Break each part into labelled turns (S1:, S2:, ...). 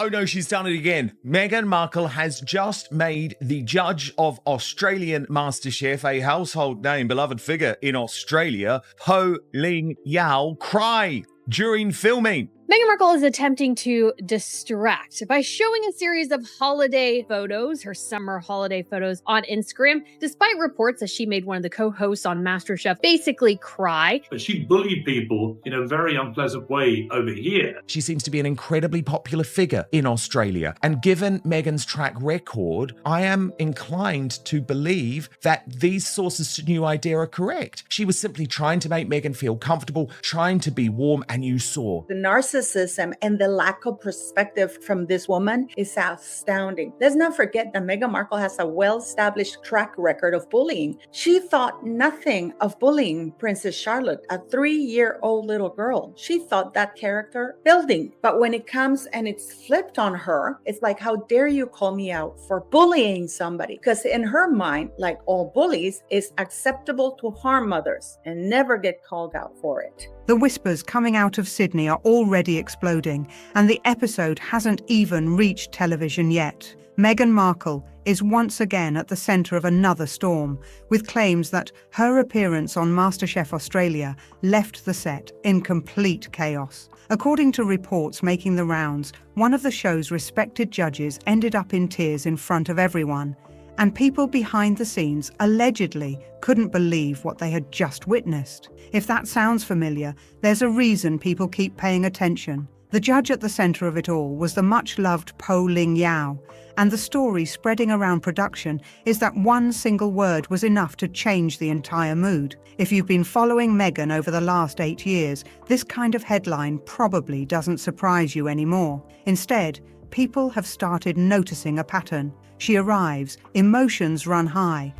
S1: Oh no, she's done it again. Meghan Markle has just made the judge of Australian MasterChef, a household name, beloved figure in Australia, Poh Ling Yeow, cry during filming.
S2: Meghan Markle is attempting to distract by showing a series of holiday photos, her summer holiday photos on Instagram, despite reports that she made one of the co-hosts on MasterChef basically cry.
S3: But she bullied people in a very unpleasant way over here.
S1: She seems to be an incredibly popular figure in Australia. And given Meghan's track record, I am inclined to believe that these sources to New Idea are correct. She was simply trying to make Meghan feel comfortable, trying to be warm, and you saw.
S4: The narcissism and the lack of perspective from this woman is astounding. Let's not forget that Meghan Markle has a well-established track record of bullying. She thought nothing of bullying Princess Charlotte, a 3-year-old little girl. She thought that character building. But when it comes and it's flipped on her, it's like, how dare you call me out for bullying somebody? Because in her mind, like all bullies, it's acceptable to harm others and never get called out for it.
S5: The whispers coming out of Sydney are already exploding, and the episode hasn't even reached television yet. Meghan Markle is once again at the centre of another storm, with claims that her appearance on MasterChef Australia left the set in complete chaos. According to reports making the rounds, one of the show's respected judges ended up in tears in front of everyone, and people behind the scenes allegedly couldn't believe what they had just witnessed. If that sounds familiar, there's a reason people keep paying attention. The judge at the centre of it all was the much-loved Poh Ling Yeow, and the story spreading around production is that one single word was enough to change the entire mood. If you've been following Meghan over the last 8 years, this kind of headline probably doesn't surprise you anymore. Instead, people have started noticing a pattern. She arrives, emotions run high.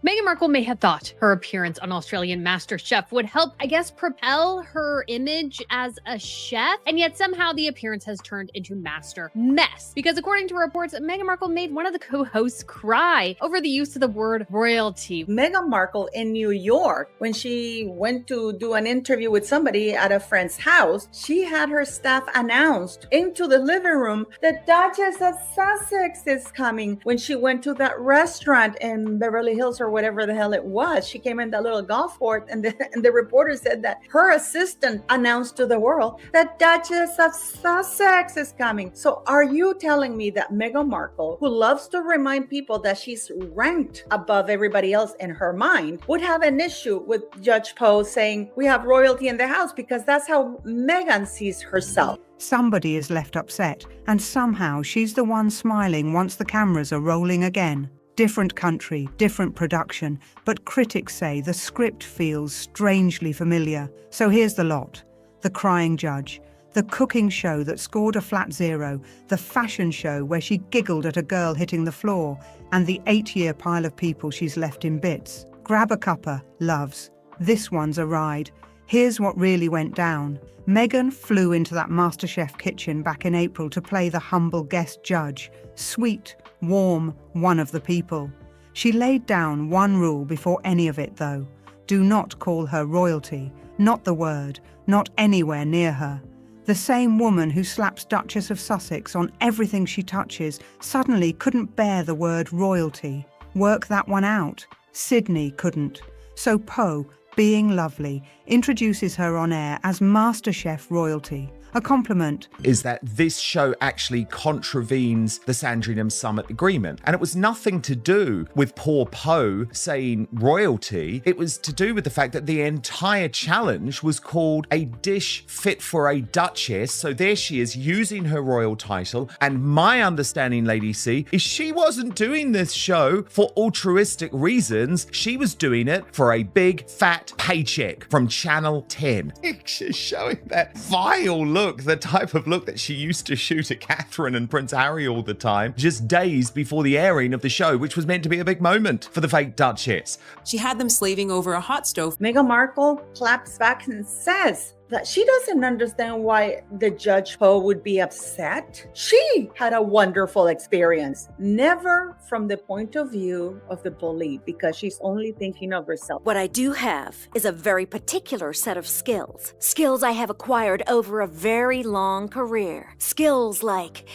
S2: Meghan Markle may have thought her appearance on Australian MasterChef would help, propel her image as a chef, and yet somehow the appearance has turned into master mess. Because according to reports, Meghan Markle made one of the co-hosts cry over the use of the word royalty.
S4: Meghan Markle in New York, when she went to do an interview with somebody at a friend's house, she had her staff announced into the living room that Duchess of Sussex is coming. When she went to that restaurant in Beverly Hills or whatever the hell it was, she came in that little golf court, and the reporter said that her assistant announced to the world that Duchess of Sussex is coming. So are you telling me that Meghan Markle, who loves to remind people that she's ranked above everybody else in her mind, would have an issue with Judge Poh saying we have royalty in the house, because that's how Meghan sees herself?
S5: Somebody is left upset, and somehow she's the one smiling once the cameras are rolling again. Different country, different production, but critics say the script feels strangely familiar. So here's the lot. The crying judge, the cooking show that scored a flat 0, the fashion show where she giggled at a girl hitting the floor, and the 8-year pile of people she's left in bits. Grab a cuppa, loves. This one's a ride. Here's what really went down. Meghan flew into that MasterChef kitchen back in April to play the humble guest judge. Sweet, warm, one of the people. She laid down one rule before any of it, though. Do not call her royalty. Not the word. Not anywhere near her. The same woman who slaps Duchess of Sussex on everything she touches suddenly couldn't bear the word royalty. Work that one out. Sydney couldn't. So Poh, being lovely, introduces her on air as MasterChef royalty. A compliment
S1: is that this show actually contravenes the Sandringham Summit Agreement. And it was nothing to do with poor Poh saying royalty. It was to do with the fact that the entire challenge was called a dish fit for a duchess. So there she is using her royal title. And my understanding, Lady C, is she wasn't doing this show for altruistic reasons. She was doing it for a big fat paycheck from Channel 10. She's showing that vile look, the type of look that she used to shoot at Catherine and Prince Harry all the time, just days before the airing of the show, which was meant to be a big moment for the fake Duchess.
S6: She had them slaving over a hot stove.
S4: Meghan Markle claps back and says that she doesn't understand why the Judge Poh would be upset. She had a wonderful experience, never from the point of view of the bully, because she's only thinking of herself.
S6: What I do have is a very particular set of skills. Skills I have acquired over a very long career. Skills like,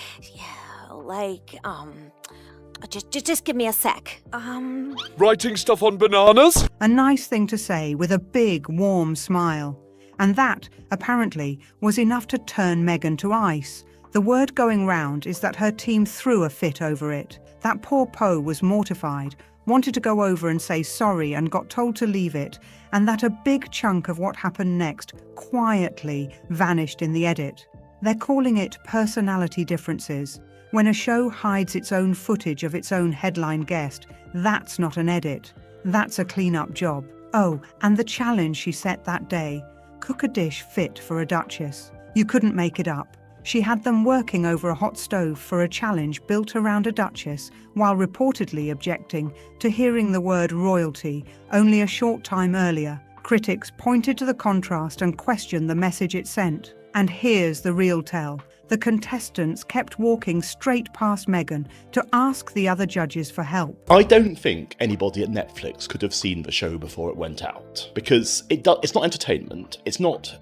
S6: just give me a sec.
S7: Writing stuff on bananas?
S5: A nice thing to say with a big, warm smile. And that, apparently, was enough to turn Meghan to ice. The word going round is that her team threw a fit over it. That poor Poh was mortified, wanted to go over and say sorry and got told to leave it, and that a big chunk of what happened next quietly vanished in the edit. They're calling it personality differences. When a show hides its own footage of its own headline guest, that's not an edit. That's a clean-up job. Oh, and the challenge she set that day: cook a dish fit for a duchess. You couldn't make it up. She had them working over a hot stove for a challenge built around a duchess, while reportedly objecting to hearing the word royalty only a short time earlier. Critics pointed to the contrast and questioned the message it sent. And here's the real tell. The contestants kept walking straight past Meghan to ask the other judges for help.
S8: I don't think anybody at Netflix could have seen the show before it went out, because it's not entertainment, it's not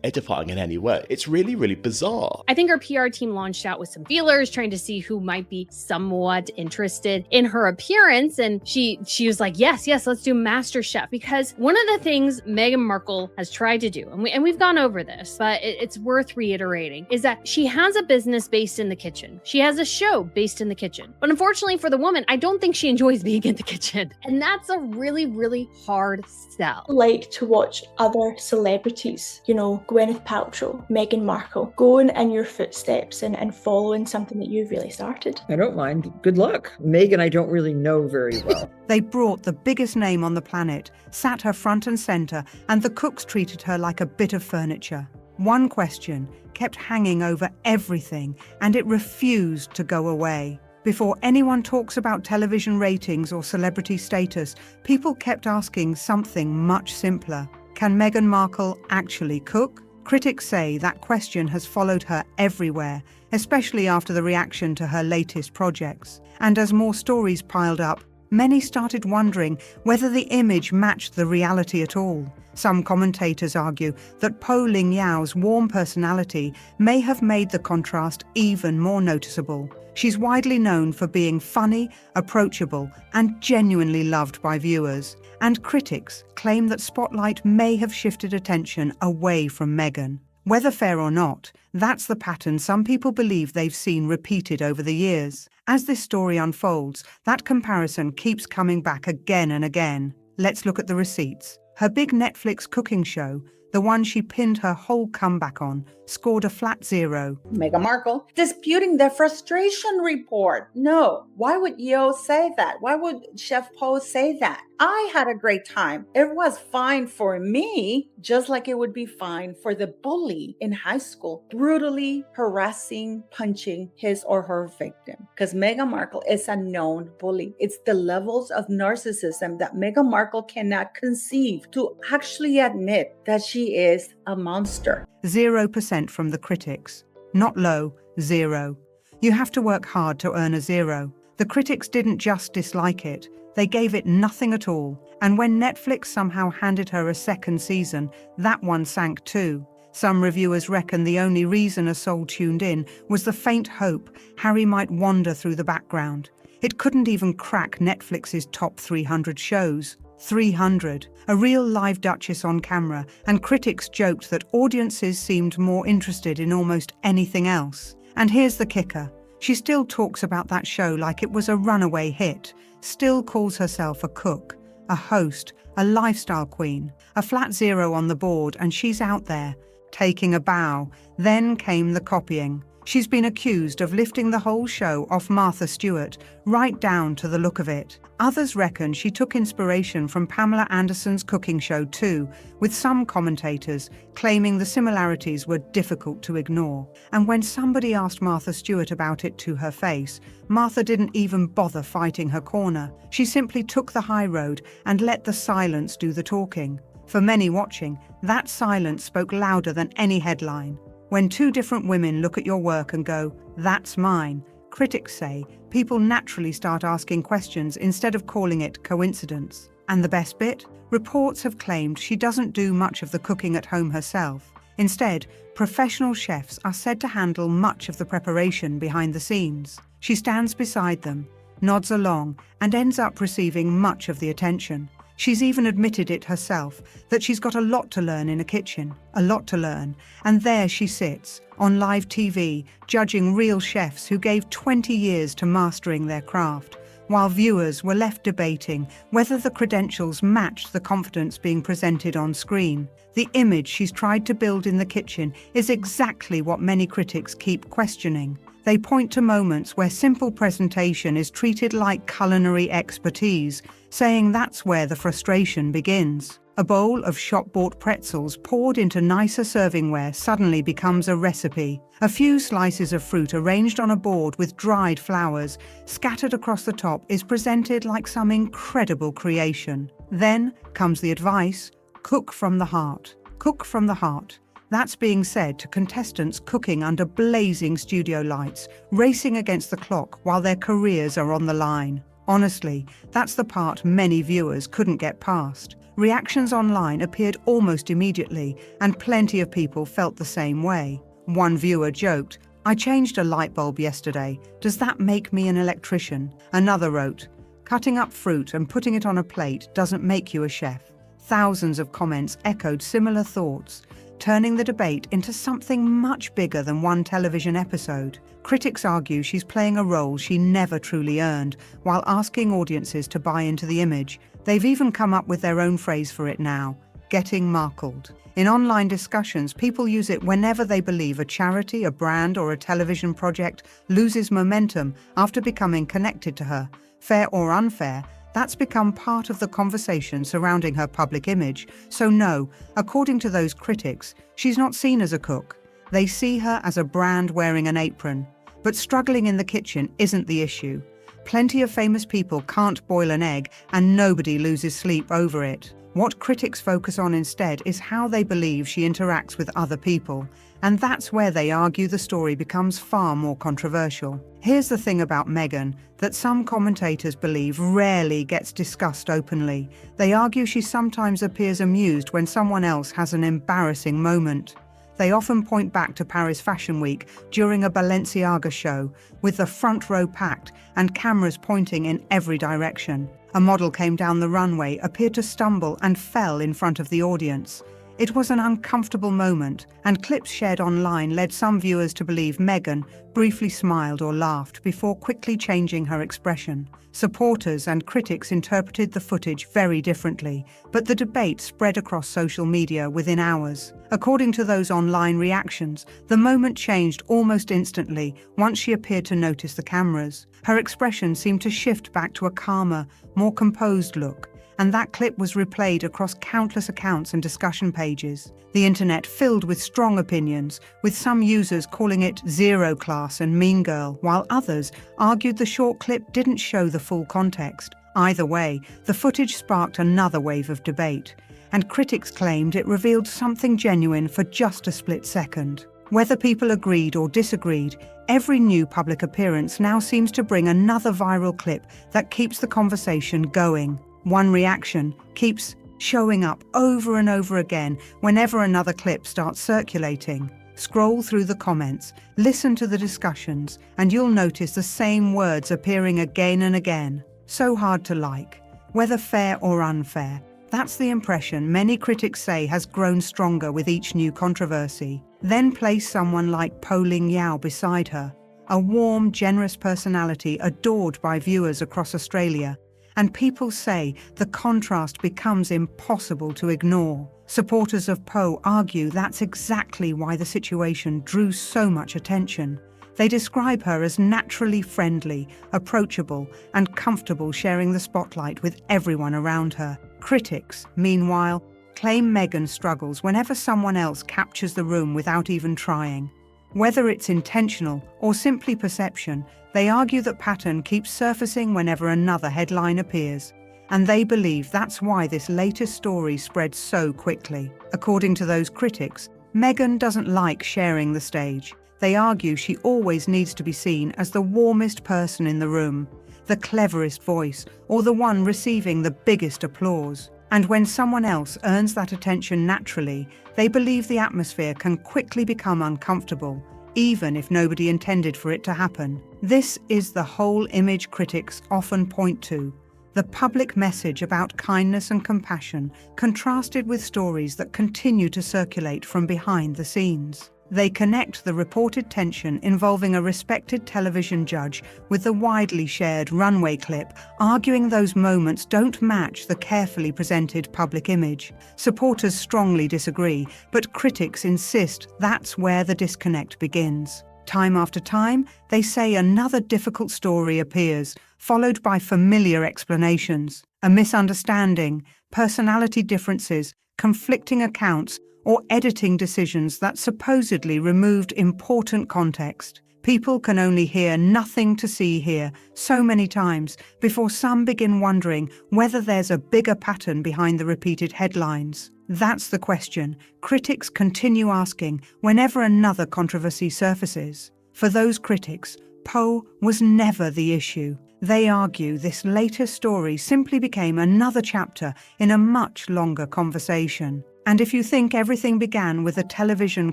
S8: edifying in any way. It's really, really bizarre.
S2: I think her PR team launched out with some feelers, trying to see who might be somewhat interested in her appearance, and she was like, yes, let's do MasterChef, because one of the things Meghan Markle has tried to do, and we've gone over this, but it's worth reiterating, is that she has a business based in the kitchen. She has a show based in the kitchen. But unfortunately for the woman, I don't think she enjoys being in the kitchen. And that's a really, really hard sell.
S9: Like to watch other celebrities, Gwyneth Paltrow, Meghan Markle, going in your footsteps and following something that you've really started.
S10: I don't mind. Good luck. Meghan, I don't really know very well.
S5: They brought the biggest name on the planet, sat her front and center, and the cooks treated her like a bit of furniture. One question kept hanging over everything, and it refused to go away. Before anyone talks about television ratings or celebrity status, people kept asking something much simpler. Can Meghan Markle actually cook? Critics say that question has followed her everywhere, especially after the reaction to her latest projects. And as more stories piled up, many started wondering whether the image matched the reality at all. Some commentators argue that Poh Ling Yeow's warm personality may have made the contrast even more noticeable. She's widely known for being funny, approachable, and genuinely loved by viewers. And critics claim that Spotlight may have shifted attention away from Meghan. Whether fair or not, that's the pattern some people believe they've seen repeated over the years. As this story unfolds, that comparison keeps coming back again and again. Let's look at the receipts. Her big Netflix cooking show, the one she pinned her whole comeback on, scored a flat 0.
S4: Meghan Markle disputing the frustration report. No, why would Yeow say that? Why would Chef Poh say that? I had a great time. It was fine for me, just like it would be fine for the bully in high school, brutally harassing, punching his or her victim. Because Meghan Markle is a known bully. It's the levels of narcissism that Meghan Markle cannot conceive to actually admit that she is a monster.
S5: 0% from the critics. Not low, 0. You have to work hard to earn a 0. The critics didn't just dislike it, they gave it nothing at all. And when Netflix somehow handed her a second season, that one sank too. Some reviewers reckon the only reason a soul tuned in was the faint hope Harry might wander through the background. It couldn't even crack Netflix's top 300 shows. 300, a real live Duchess on camera, and critics joked that audiences seemed more interested in almost anything else. And here's the kicker. She still talks about that show like it was a runaway hit, still calls herself a cook, a host, a lifestyle queen, a flat 0 on the board, and she's out there, taking a bow. Then came the copying. She's been accused of lifting the whole show off Martha Stewart, right down to the look of it. Others reckon she took inspiration from Pamela Anderson's cooking show too, with some commentators claiming the similarities were difficult to ignore. And when somebody asked Martha Stewart about it to her face, Martha didn't even bother fighting her corner. She simply took the high road and let the silence do the talking. For many watching, that silence spoke louder than any headline. When two different women look at your work and go, "That's mine," critics say people naturally start asking questions instead of calling it coincidence. And the best bit? Reports have claimed she doesn't do much of the cooking at home herself. Instead, professional chefs are said to handle much of the preparation behind the scenes. She stands beside them, nods along, and ends up receiving much of the attention. She's even admitted it herself, that she's got a lot to learn in a kitchen, a lot to learn. And there she sits, on live TV, judging real chefs who gave 20 years to mastering their craft, while viewers were left debating whether the credentials matched the confidence being presented on screen. The image she's tried to build in the kitchen is exactly what many critics keep questioning. They point to moments where simple presentation is treated like culinary expertise, saying that's where the frustration begins. A bowl of shop-bought pretzels poured into nicer servingware suddenly becomes a recipe. A few slices of fruit arranged on a board with dried flowers scattered across the top is presented like some incredible creation. Then comes the advice, cook from the heart. Cook from the heart. That's being said to contestants cooking under blazing studio lights, racing against the clock while their careers are on the line. Honestly, that's the part many viewers couldn't get past. Reactions online appeared almost immediately, and plenty of people felt the same way. One viewer joked, "I changed a light bulb yesterday. Does that make me an electrician?" Another wrote, "Cutting up fruit and putting it on a plate doesn't make you a chef." Thousands of comments echoed similar thoughts, turning the debate into something much bigger than one television episode. Critics argue she's playing a role she never truly earned, while asking audiences to buy into the image. They've even come up with their own phrase for it now, getting markled. In online discussions, people use it whenever they believe a charity, a brand, or a television project loses momentum after becoming connected to her. Fair or unfair, that's become part of the conversation surrounding her public image. So no, according to those critics, she's not seen as a cook. They see her as a brand wearing an apron. But struggling in the kitchen isn't the issue. Plenty of famous people can't boil an egg, and nobody loses sleep over it. What critics focus on instead is how they believe she interacts with other people, and that's where they argue the story becomes far more controversial. Here's the thing about Meghan that some commentators believe rarely gets discussed openly. They argue she sometimes appears amused when someone else has an embarrassing moment. They often point back to Paris Fashion Week during a Balenciaga show, with the front row packed and cameras pointing in every direction. A model came down the runway, appeared to stumble and fell in front of the audience. It was an uncomfortable moment, and clips shared online led some viewers to believe Meghan briefly smiled or laughed before quickly changing her expression. Supporters and critics interpreted the footage very differently, but the debate spread across social media within hours. According to those online reactions, the moment changed almost instantly once she appeared to notice the cameras. Her expression seemed to shift back to a calmer, more composed look, and that clip was replayed across countless accounts and discussion pages. The internet filled with strong opinions, with some users calling it zero class and mean girl, while others argued the short clip didn't show the full context. Either way, the footage sparked another wave of debate, and critics claimed it revealed something genuine for just a split second. Whether people agreed or disagreed, every new public appearance now seems to bring another viral clip that keeps the conversation going. One reaction keeps showing up over and over again whenever another clip starts circulating. Scroll through the comments, listen to the discussions, and you'll notice the same words appearing again and again. So hard to like, whether fair or unfair. That's the impression many critics say has grown stronger with each new controversy. Then place someone like Poh Ling Yeow beside her, a warm, generous personality adored by viewers across Australia. And people say the contrast becomes impossible to ignore. Supporters of Poh argue that's exactly why the situation drew so much attention. They describe her as naturally friendly, approachable, and comfortable sharing the spotlight with everyone around her. Critics, meanwhile, claim Meghan struggles whenever someone else captures the room without even trying. Whether it's intentional or simply perception, they argue that pattern keeps surfacing whenever another headline appears. And they believe that's why this latest story spread so quickly. According to those critics, Meghan doesn't like sharing the stage. They argue she always needs to be seen as the warmest person in the room, the cleverest voice, or the one receiving the biggest applause. And when someone else earns that attention naturally, they believe the atmosphere can quickly become uncomfortable, even if nobody intended for it to happen. This is the whole image critics often point to. The public message about kindness and compassion contrasted with stories that continue to circulate from behind the scenes. They connect the reported tension involving a respected television judge with the widely shared runway clip, arguing those moments don't match the carefully presented public image. Supporters strongly disagree, but critics insist that's where the disconnect begins. Time after time, they say another difficult story appears, followed by familiar explanations. A misunderstanding, personality differences, conflicting accounts, or editing decisions that supposedly removed important context. People can only hear nothing to see here so many times before some begin wondering whether there's a bigger pattern behind the repeated headlines. That's the question critics continue asking whenever another controversy surfaces. For those critics, Poh was never the issue. They argue this latest story simply became another chapter in a much longer conversation. And if you think everything began with a television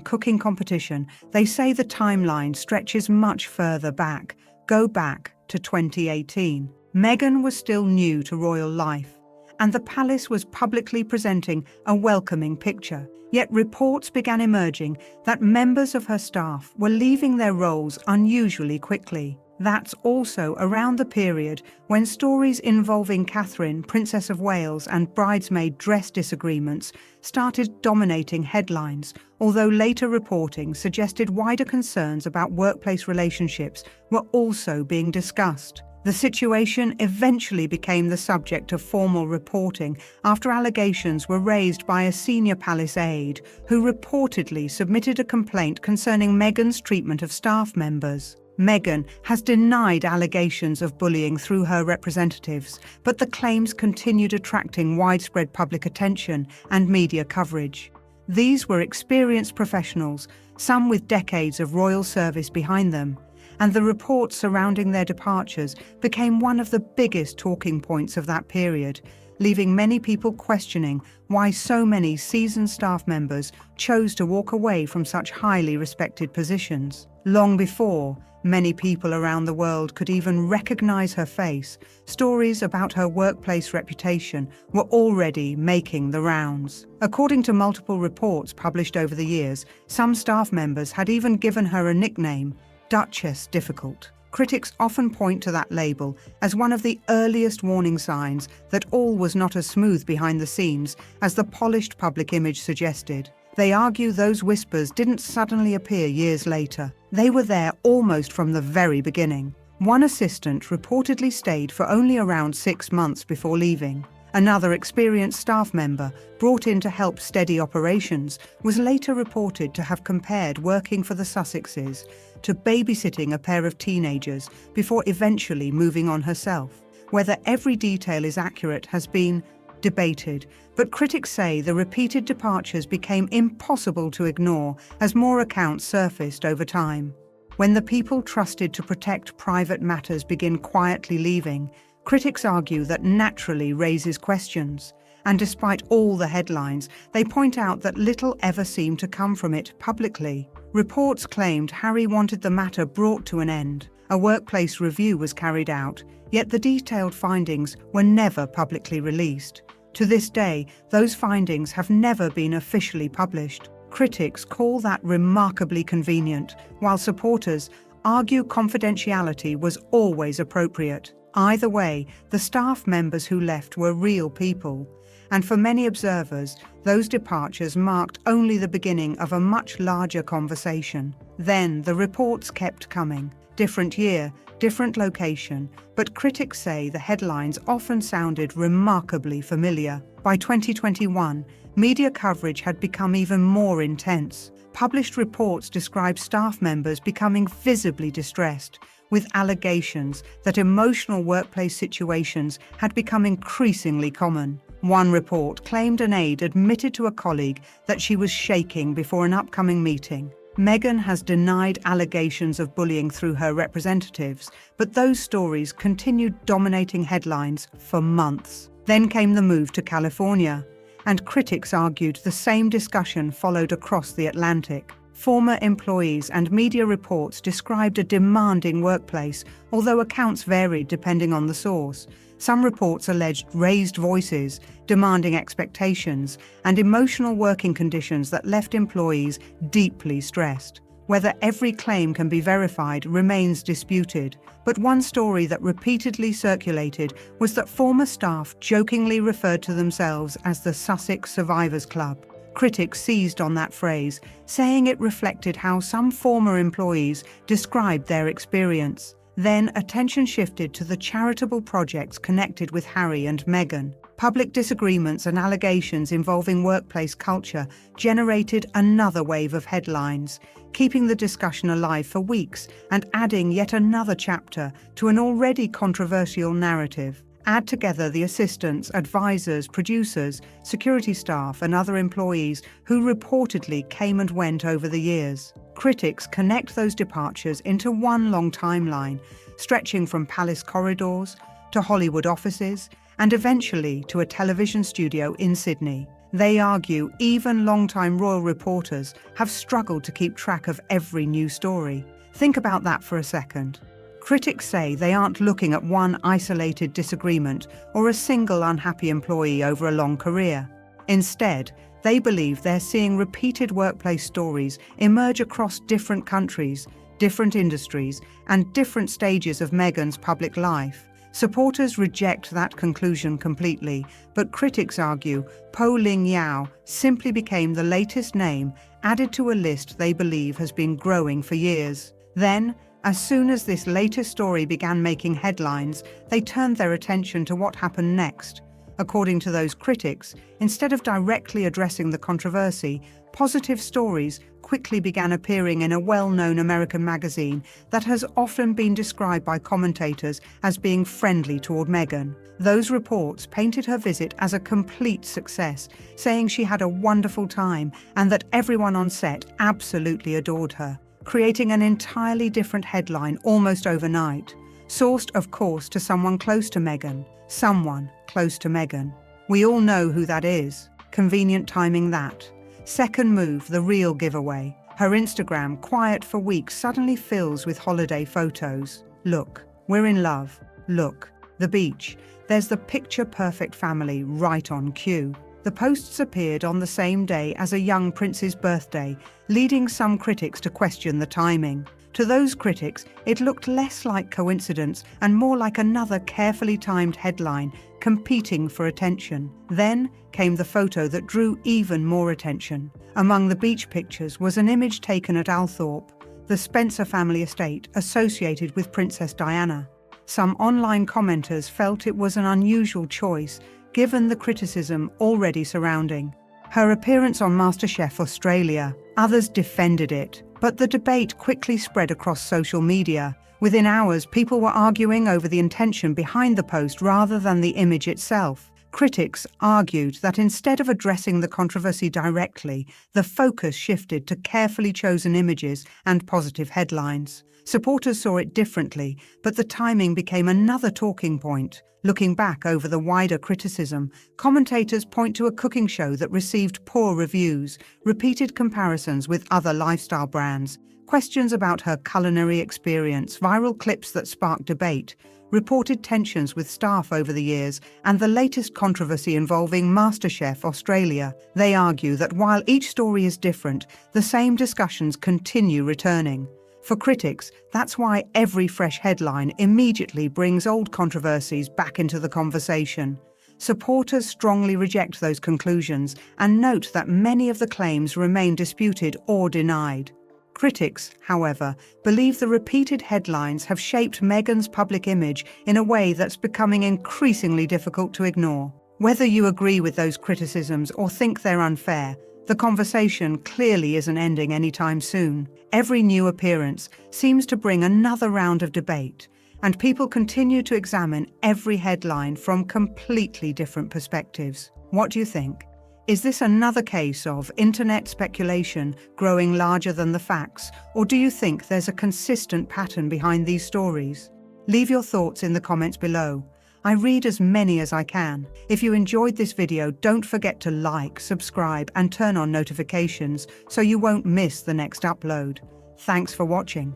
S5: cooking competition, they say the timeline stretches much further back. Go back to 2018. Meghan was still new to royal life, and the palace was publicly presenting a welcoming picture. Yet reports began emerging that members of her staff were leaving their roles unusually quickly. That's also around the period when stories involving Catherine, Princess of Wales, and bridesmaid dress disagreements started dominating headlines, although later reporting suggested wider concerns about workplace relationships were also being discussed. The situation eventually became the subject of formal reporting after allegations were raised by a senior palace aide who reportedly submitted a complaint concerning Meghan's treatment of staff members. Meghan has denied allegations of bullying through her representatives, but the claims continued attracting widespread public attention and media coverage. These were experienced professionals, some with decades of royal service behind them, and the reports surrounding their departures became one of the biggest talking points of that period, leaving many people questioning why so many seasoned staff members chose to walk away from such highly respected positions. Long before many people around the world could even recognize her face, stories about her workplace reputation were already making the rounds. According to multiple reports published over the years, some staff members had even given her a nickname, Duchess Difficult. Critics often point to that label as one of the earliest warning signs that all was not as smooth behind the scenes as the polished public image suggested. They argue those whispers didn't suddenly appear years later. They were there almost from the very beginning. One assistant reportedly stayed for only around 6 months before leaving. Another experienced staff member, brought in to help steady operations, was later reported to have compared working for the Sussexes to babysitting a pair of teenagers before eventually moving on herself. Whether every detail is accurate has been debated, but critics say the repeated departures became impossible to ignore as more accounts surfaced over time. When the people trusted to protect private matters begin quietly leaving, critics argue that naturally raises questions. And despite all the headlines, they point out that little ever seemed to come from it publicly. Reports claimed Harry wanted the matter brought to an end. A workplace review was carried out, yet the detailed findings were never publicly released. To this day, those findings have never been officially published. Critics call that remarkably convenient, while supporters argue confidentiality was always appropriate. Either way, the staff members who left were real people, and for many observers, those departures marked only the beginning of a much larger conversation. Then the reports kept coming. Different year, different location, but critics say the headlines often sounded remarkably familiar. By 2021, media coverage had become even more intense. Published reports describe staff members becoming visibly distressed, with allegations that emotional workplace situations had become increasingly common. One report claimed an aide admitted to a colleague that she was shaking before an upcoming meeting. Meghan has denied allegations of bullying through her representatives, but those stories continued dominating headlines for months. Then came the move to California, and critics argued the same discussion followed across the Atlantic. Former employees and media reports described a demanding workplace, although accounts varied depending on the source. Some reports alleged raised voices, demanding expectations, and emotional working conditions that left employees deeply stressed. Whether every claim can be verified remains disputed, but one story that repeatedly circulated was that former staff jokingly referred to themselves as the Sussex Survivors Club. Critics seized on that phrase, saying it reflected how some former employees described their experience. Then attention shifted to the charitable projects connected with Harry and Meghan. Public disagreements and allegations involving workplace culture generated another wave of headlines, keeping the discussion alive for weeks and adding yet another chapter to an already controversial narrative. Add together the assistants, advisors, producers, security staff, and other employees who reportedly came and went over the years. Critics connect those departures into one long timeline, stretching from palace corridors to Hollywood offices and eventually to a television studio in Sydney. They argue even longtime royal reporters have struggled to keep track of every new story. Think about that for a second. Critics say they aren't looking at one isolated disagreement or a single unhappy employee over a long career. Instead, they believe they're seeing repeated workplace stories emerge across different countries, different industries, and different stages of Meghan's public life. Supporters reject that conclusion completely, but critics argue Poh Ling Yeow simply became the latest name added to a list they believe has been growing for years. Then, as soon as this latest story began making headlines, they turned their attention to what happened next. According to those critics, instead of directly addressing the controversy, positive stories quickly began appearing in a well-known American magazine that has often been described by commentators as being friendly toward Meghan. Those reports painted her visit as a complete success, saying she had a wonderful time and that everyone on set absolutely adored her, creating an entirely different headline almost overnight. Sourced, of course, to someone close to Meghan. Someone close to Meghan. We all know who that is. Convenient timing that. Second move, the real giveaway. Her Instagram, quiet for weeks, suddenly fills with holiday photos. Look, we're in love. Look, the beach. There's the picture-perfect family right on cue. The posts appeared on the same day as a young prince's birthday, leading some critics to question the timing. To those critics, it looked less like coincidence and more like another carefully timed headline competing for attention. Then came the photo that drew even more attention. Among the beach pictures was an image taken at Althorpe, the Spencer family estate associated with Princess Diana. Some online commenters felt it was an unusual choice, given the criticism already surrounding her appearance on MasterChef Australia. Others defended it, but the debate quickly spread across social media. Within hours, people were arguing over the intention behind the post rather than the image itself. Critics argued that instead of addressing the controversy directly, the focus shifted to carefully chosen images and positive headlines. Supporters saw it differently, but the timing became another talking point. Looking back over the wider criticism, commentators point to a cooking show that received poor reviews, repeated comparisons with other lifestyle brands, questions about her culinary experience, viral clips that sparked debate, reported tensions with staff over the years, and the latest controversy involving MasterChef Australia. They argue that while each story is different, the same discussions continue returning. For critics, that's why every fresh headline immediately brings old controversies back into the conversation. Supporters strongly reject those conclusions and note that many of the claims remain disputed or denied. Critics, however, believe the repeated headlines have shaped Meghan's public image in a way that's becoming increasingly difficult to ignore. Whether you agree with those criticisms or think they're unfair, The conversation clearly isn't ending anytime soon. Every new appearance seems to bring another round of debate, and people continue to examine every headline from completely different perspectives. What do you think? Is this another case of internet speculation growing larger than the facts, or do you think there's a consistent pattern behind these stories? Leave your thoughts in the comments below. I read as many as I can. If you enjoyed this video, don't forget to like, subscribe, and turn on notifications so you won't miss the next upload. Thanks for watching.